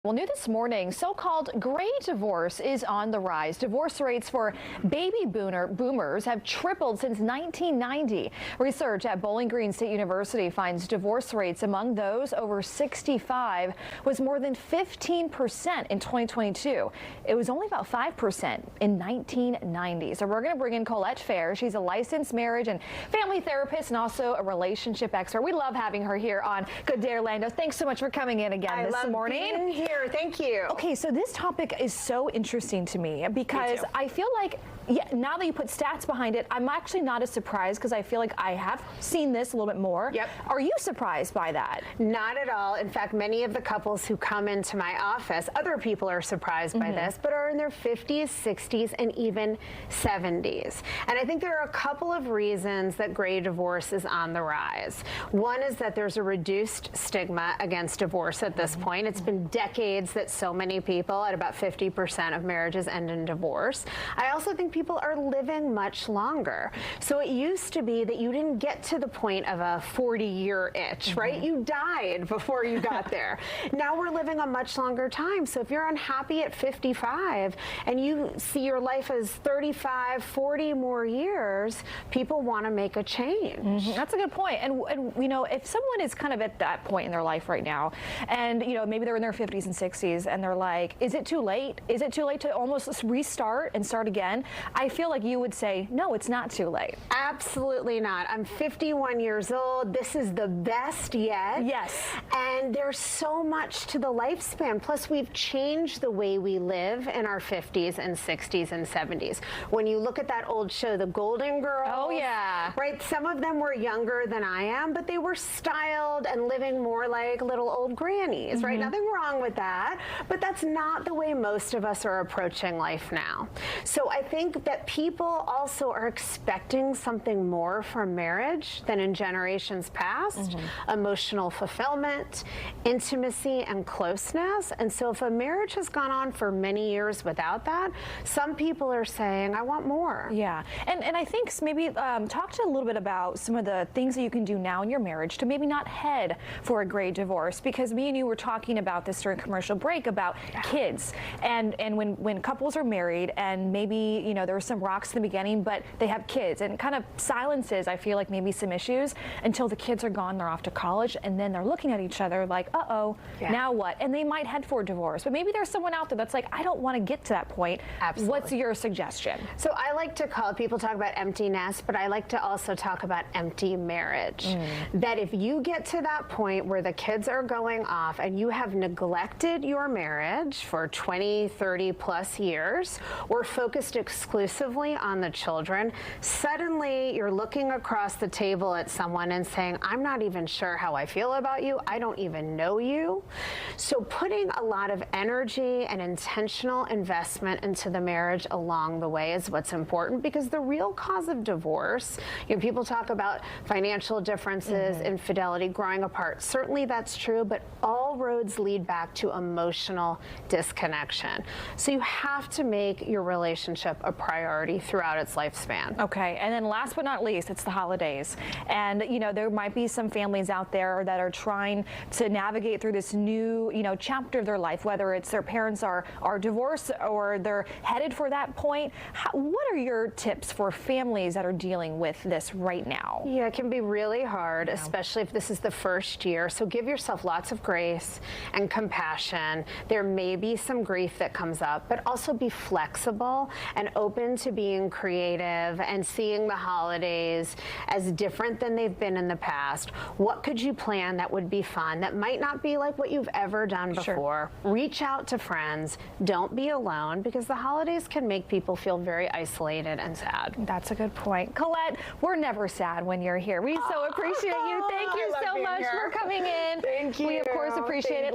Well, new this morning, so-called gray divorce is on the rise. Divorce rates for baby boomers have tripled since 1990. Research at Bowling Green State University finds divorce rates among those over 65 was more than 15% in 2022. It was only about 5% in 1990. So we're going to bring in Colette Fair. She's a licensed marriage and family therapist and also a relationship expert. We love having her here on Good Day Orlando. Thanks so much for coming in again this morning. Being here. Thank you. Okay, so this topic is so interesting to me because I feel like now that you put stats behind it, I'm actually not as surprised because I feel like I have seen this a little bit more. Yep. Are you surprised by that? Not at all. In fact, many of the couples who come into my office, other people are surprised by this, but are in their 50s, 60s, and even 70s. And I think there are a couple of reasons that gray divorce is on the rise. One is that there's a reduced stigma against divorce at this point. It's been decades that so many people, at about 50% of marriages, end in divorce. I also think people are living much longer. So it used to be that you didn't get to the point of a 40-year itch, right? You died before you got there. Now we're living a much longer time. So if you're unhappy at 55 and you see your life as 35, 40 more years, people want to make a change. That's a good point. And you know, if someone is kind of at that point in their life right now, and you know, maybe they're in their 50s and 60s and they're like, is it too late? Is it too late to almost restart and start again? I feel like you would say, no, it's not too late. Absolutely not. I'm 51 years old. This is the best yet. Yes. And there's so much to the lifespan. Plus, we've changed the way we live in our 50s and 60s and 70s. When you look at that old show, The Golden Girls. Oh, yeah. Right? Some of them were younger than I am, but they were styled and living more like little old grannies, right? Nothing wrong with that, but that's not the way most of us are approaching life now. So I think that people also are expecting something more from marriage than in generations past. Emotional fulfillment, intimacy, and closeness. And so if a marriage has gone on for many years without that, some people are saying, I want more. Yeah. And I think maybe talk to a little bit about some of the things that you can do now in your marriage to maybe not head for a gray divorce, because me and you were talking about this during commercial break about kids and when couples are married and maybe, you know, there were some rocks in the beginning, but they have kids and kind of silences, I feel like, maybe some issues until the kids are gone, they're off to college, and then they're looking at each other like, uh-oh, now what? And they might head for a divorce. But maybe there's someone out there that's like, I don't want to get to that point. Absolutely. What's your suggestion? So I like to call, people talk about empty nest, but I like to also talk about empty marriage. That if you get to that point where the kids are going off and you have neglected your marriage for 20, 30 plus years, or focused exclusively on the children, suddenly you're looking across the table at someone and saying, I'm not even sure how I feel about you. I don't even know you. So putting a lot of energy and intentional investment into the marriage along the way is what's important, because the real cause of divorce, you know, people talk about financial differences, infidelity, growing apart. Certainly that's true, but all roads lead back to emotional disconnection. So you have to make your relationship a priority throughout its lifespan. Okay, and then last but not least, it's the holidays. And, you know, there might be some families out there that are trying to navigate through this new, you know, chapter of their life, whether it's their parents are divorced or they're headed for that point. What are your tips for families that are dealing with this right now? Yeah, it can be really hard, especially if this is the first year. So give yourself lots of grace and compassion. There may be some grief that comes up, but also be flexible and open to being creative and seeing the holidays as different than they've been in the past. What could you plan that would be fun, that might not be like what you've ever done before? Reach out to friends. Don't be alone, because the holidays can make people feel very isolated and sad. That's a good point. Colette, we're never sad when you're here. We so appreciate you. Thank you so much for coming in. Thank you. We, of course, appreciate it.